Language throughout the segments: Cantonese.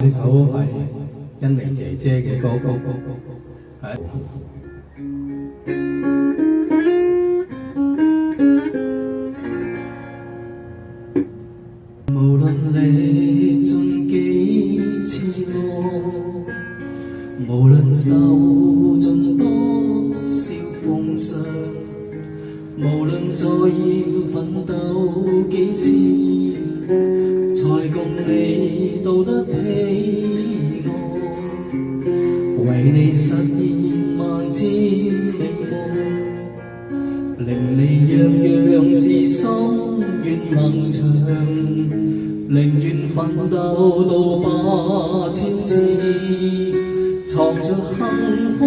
呢首係甄妮姐姐嘅歌曲，係。無論歷盡幾次路，無論受盡多少風霜，無論再要奮鬥幾次，才共你到得彼岸，為你實現萬千美夢，令你樣樣是心願能長，寧願奮鬥到百千次，藏着幸福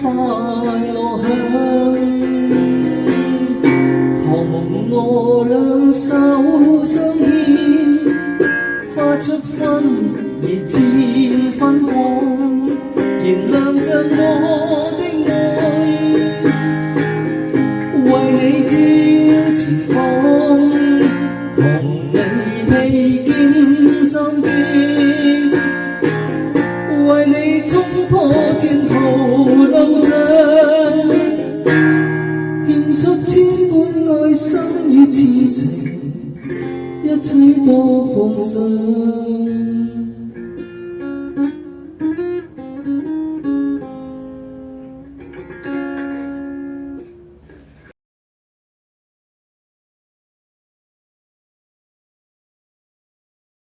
快樂香。何夢我兩手相牽，發出分而漸分光，燃亮着我的愛，為你照前方，同你披荊斬棘，為你衝破前途路障，獻出千般愛心與痴情，一切都奉上。